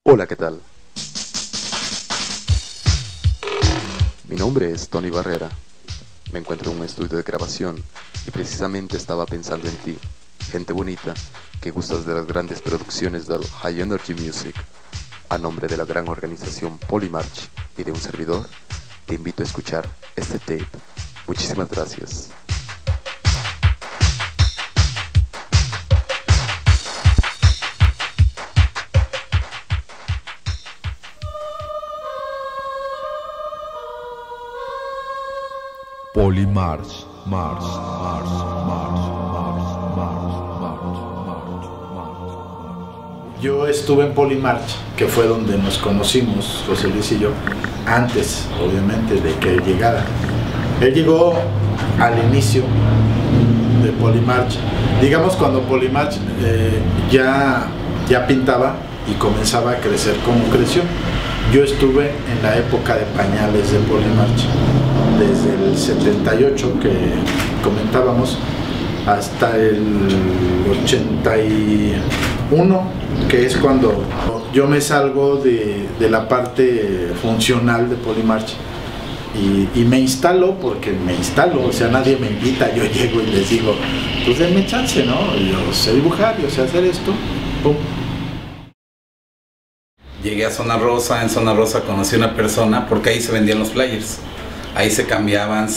Hola, ¿qué tal? Mi nombre es Tony Barrera. Me encuentro en un estudio de grabación y precisamente estaba pensando en ti, gente bonita que gustas de las grandes producciones del High Energy Music. A nombre de la gran organización Polymarch y de un servidor, te invito a escuchar este tape. Muchísimas gracias. Polymarch, Yo estuve en Polymarch, que fue donde nos conocimos, José Luis y yo, antes, obviamente, de que él llegara. Él llegó al inicio de Polymarch, digamos cuando Polymarch ya pintaba y comenzaba a crecer como creció. Yo estuve en la época de pañales de Polymarch, desde el 78 que comentábamos hasta el 81, que es cuando yo me salgo de la parte funcional de Polymarch y me instalo, porque me instalo, o sea, nadie me invita, yo llego y les digo, pues denme chance, ¿no? Yo sé dibujar, yo sé hacer esto, pum. Llegué a Zona Rosa, en Zona Rosa conocí a una persona, porque ahí se vendían los flyers, ahí se cambiaban,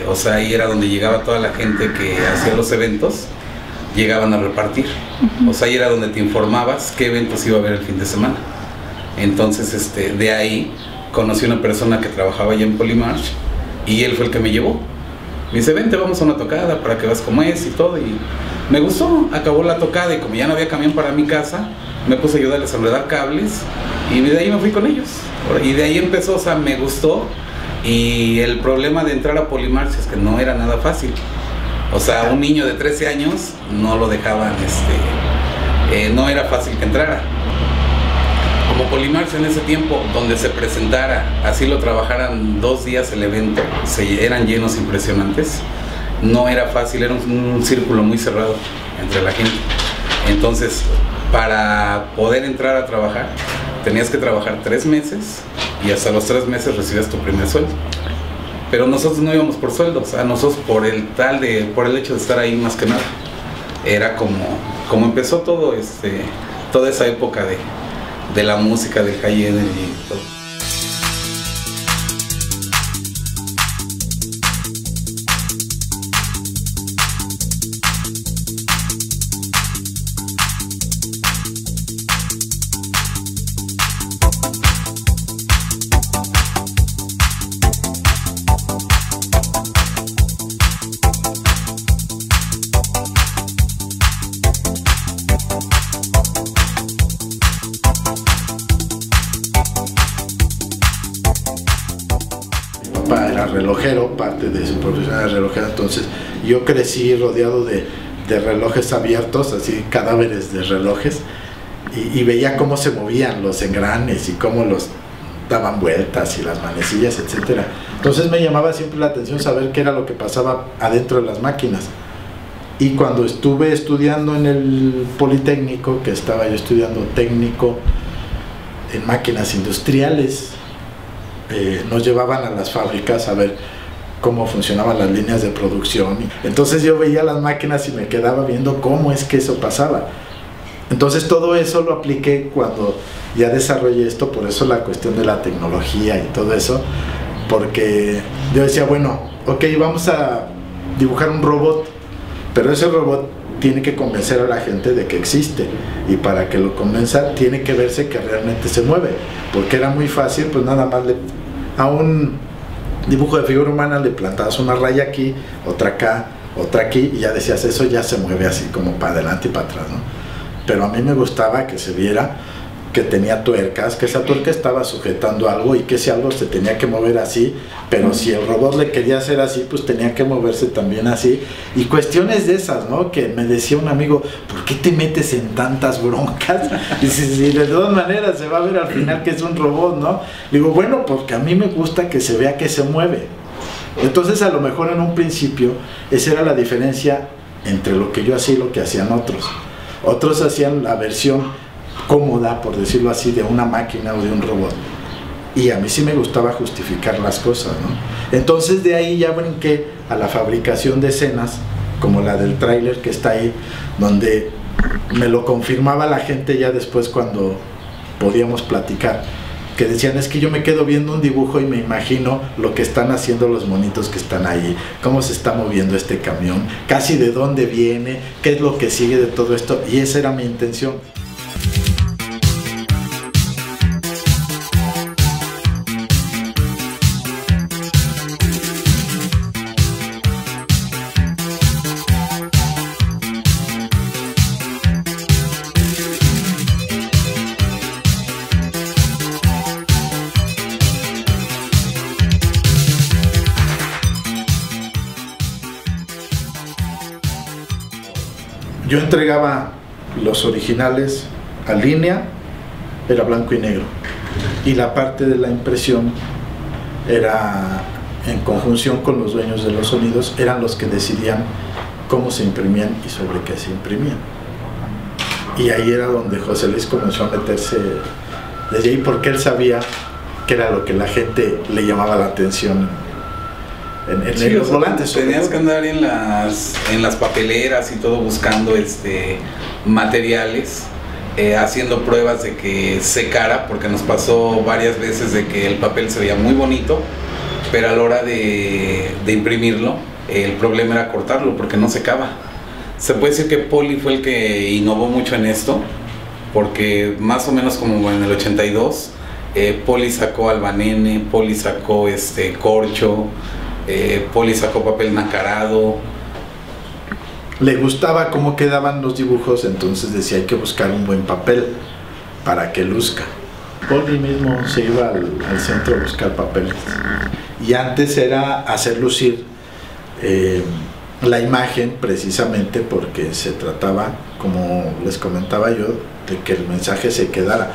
o sea, ahí era donde llegaba toda la gente que hacía los eventos, llegaban a repartir, o sea, ahí era donde te informabas qué eventos iba a haber el fin de semana. Entonces, de ahí conocí a una persona que trabajaba allá en Polymarch y él fue el que me llevó. Me dice, vente, vamos a una tocada para que veas cómo es y todo, y me gustó. Acabó la tocada y como ya no había camión para mi casa, me puse a ayudarles a enredar cables y de ahí me fui con ellos. Y de ahí empezó, o sea, me gustó. Y el problema de entrar a Polymarch es que no era nada fácil. O sea, un niño de 13 años no lo dejaban, no era fácil que entrara. Como Polymarch en ese tiempo, donde se presentara, así lo trabajaran 2 días el evento, eran llenos impresionantes, no era fácil, era un círculo muy cerrado entre la gente. Entonces, para poder entrar a trabajar, tenías que trabajar 3 meses y hasta los 3 meses recibías tu primer sueldo. Pero nosotros no íbamos por sueldo, o sea, nosotros por el hecho de estar ahí más que nada. Era como empezó todo, toda esa época de la música, del High Energy y todo. Era relojero, parte de su profesión era relojero, entonces yo crecí rodeado de relojes abiertos, así cadáveres de relojes, y veía cómo se movían los engranes y cómo los daban vueltas y las manecillas, etcétera. Entonces me llamaba siempre la atención saber qué era lo que pasaba adentro de las máquinas. Y cuando estuve estudiando en el Politécnico, que estaba yo estudiando técnico en máquinas industriales, nos llevaban a las fábricas a ver cómo funcionaban las líneas de producción. Entonces yo veía las máquinas y me quedaba viendo cómo es que eso pasaba. Entonces todo eso lo apliqué cuando ya desarrollé esto, por eso la cuestión de la tecnología y todo eso, porque yo decía, bueno, ok, vamos a dibujar un robot, pero ese robot tiene que convencer a la gente de que existe, y para que lo convenza tiene que verse que realmente se mueve, porque era muy fácil, pues nada más a un dibujo de figura humana le plantabas una raya aquí, otra acá, otra aquí, y ya decías, eso ya se mueve así como para adelante y para atrás, ¿no? Pero a mí me gustaba que se viera que tenía tuercas, que esa tuerca estaba sujetando algo y que ese algo se tenía que mover así, pero si el robot le quería hacer así, pues tenía que moverse también así, y cuestiones de esas, ¿no? Que me decía un amigo, ¿por qué te metes en tantas broncas? Y si de todas maneras se va a ver al final que es un robot, ¿no? Digo, bueno, porque a mí me gusta que se vea que se mueve. Entonces a lo mejor en un principio esa era la diferencia entre lo que yo hacía y lo que hacían otros. Otros hacían la versión cómoda, por decirlo así, de una máquina o de un robot. Y a mí sí me gustaba justificar las cosas, ¿no? Entonces de ahí ya brinqué a la fabricación de escenas, como la del tráiler que está ahí, donde me lo confirmaba la gente ya después cuando podíamos platicar, que decían, es que yo me quedo viendo un dibujo y me imagino lo que están haciendo los monitos que están ahí, cómo se está moviendo este camión, casi de dónde viene, qué es lo que sigue de todo esto, y esa era mi intención. Yo entregaba los originales a línea, era blanco y negro, y la parte de la impresión era en conjunción con los dueños de los sonidos, eran los que decidían cómo se imprimían y sobre qué se imprimían. Y ahí era donde José Luis comenzó a meterse desde ahí, porque él sabía que era lo que la gente le llamaba la atención en los volantes. Tenías que andar en las papeleras y todo buscando materiales, haciendo pruebas de que secara, porque nos pasó varias veces de que el papel se veía muy bonito, pero a la hora de imprimirlo, el problema era cortarlo porque no secaba. Se puede decir que Poli fue el que innovó mucho en esto, porque más o menos como en el 82, Poli sacó Albanene, Poli sacó corcho, Poli sacó papel nacarado. Le gustaba cómo quedaban los dibujos, entonces decía, hay que buscar un buen papel para que luzca. Poli mismo se iba al centro a buscar papeles, y antes era hacer lucir la imagen, precisamente porque se trataba, como les comentaba yo, de que el mensaje se quedara.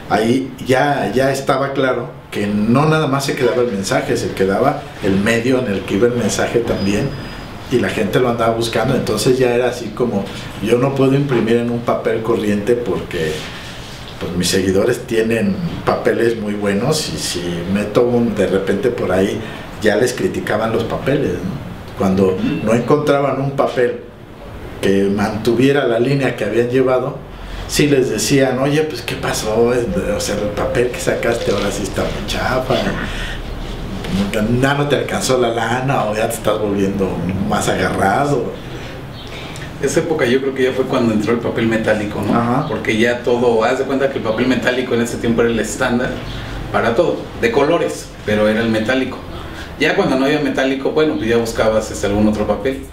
Ahí ya estaba claro que no nada más se quedaba el mensaje, se quedaba el medio en el que iba el mensaje también, y la gente lo andaba buscando. Entonces ya era así como, yo no puedo imprimir en un papel corriente porque pues mis seguidores tienen papeles muy buenos, y si meto de repente por ahí, ya les criticaban los papeles, ¿no? Cuando no encontraban un papel que mantuviera la línea que habían llevado, sí les decían, oye, pues ¿qué pasó? O sea, el papel que sacaste ahora sí está muy chafa, ya no te alcanzó la lana, o ya te estás volviendo más agarrado. Esa época yo creo que ya fue cuando entró el papel metálico, ¿no? Ajá. Porque ya todo, haz de cuenta que el papel metálico en ese tiempo era el estándar para todo, de colores, pero era el metálico. Ya cuando no había metálico, bueno, pues ya buscabas algún otro papel.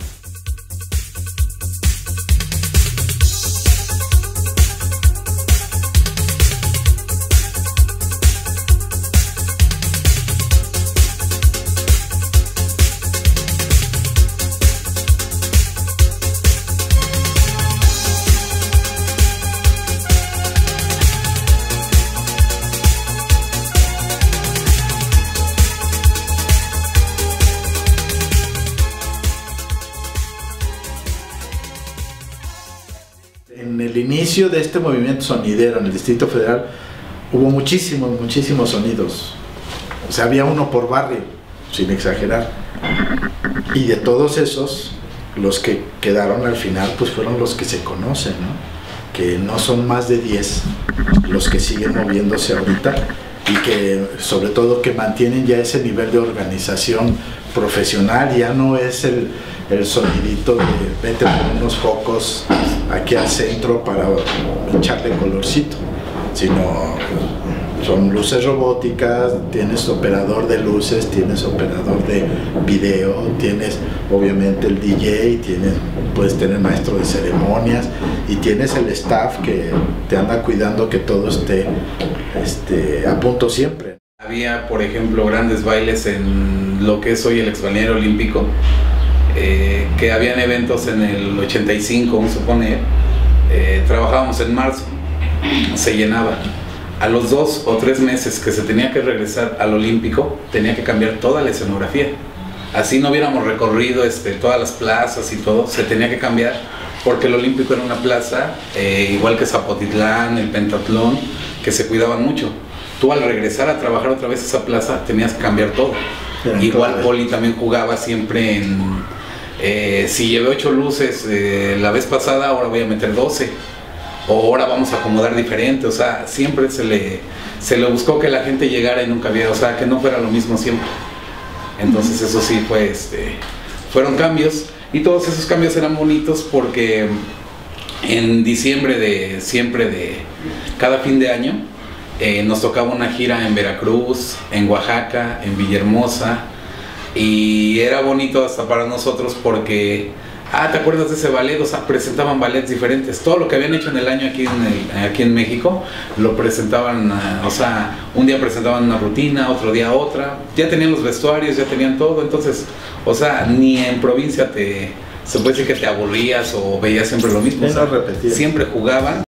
En el inicio de este movimiento sonidero en el Distrito Federal hubo muchísimos sonidos. O sea, había uno por barrio, sin exagerar. Y de todos esos, los que quedaron al final pues fueron los que se conocen, ¿no? Que no son más de 10 los que siguen moviéndose ahorita, y que sobre todo que mantienen ya ese nivel de organización profesional. Ya no es el sonidito de vete con unos focos aquí al centro para echarle colorcito, sino son luces robóticas, tienes operador de luces, tienes operador de video, tienes obviamente el DJ, puedes tener maestro de ceremonias, y tienes el staff que te anda cuidando que todo esté a punto siempre. Había, por ejemplo, grandes bailes en lo que es hoy el Exbalneario Olímpico, que habían eventos en el 85, vamos a suponer, trabajábamos en marzo, se llenaba. A los 2 o 3 meses que se tenía que regresar al Olímpico, tenía que cambiar toda la escenografía. Así no hubiéramos recorrido todas las plazas y todo, se tenía que cambiar porque el Olímpico era una plaza, igual que Zapotitlán, el Pentatlón, que se cuidaban mucho. Tú al regresar a trabajar otra vez a esa plaza tenías que cambiar todo. Igual Poli también jugaba siempre en, si llevé 8 luces la vez pasada, ahora voy a meter 12, o ahora vamos a acomodar diferente, o sea, siempre se le buscó que la gente llegara y nunca viera, o sea, que no fuera lo mismo siempre. Entonces eso sí fue, fueron cambios, y todos esos cambios eran bonitos porque en diciembre de cada fin de año nos tocaba una gira en Veracruz, en Oaxaca, en Villahermosa, y era bonito hasta para nosotros porque, ¿te acuerdas de ese ballet? O sea, presentaban ballets diferentes. Todo lo que habían hecho en el año aquí en México, lo presentaban, o sea, un día presentaban una rutina, otro día otra. Ya tenían los vestuarios, ya tenían todo. Entonces, o sea, ni en provincia se puede decir que te aburrías o veías siempre lo mismo. O sea, siempre jugaban.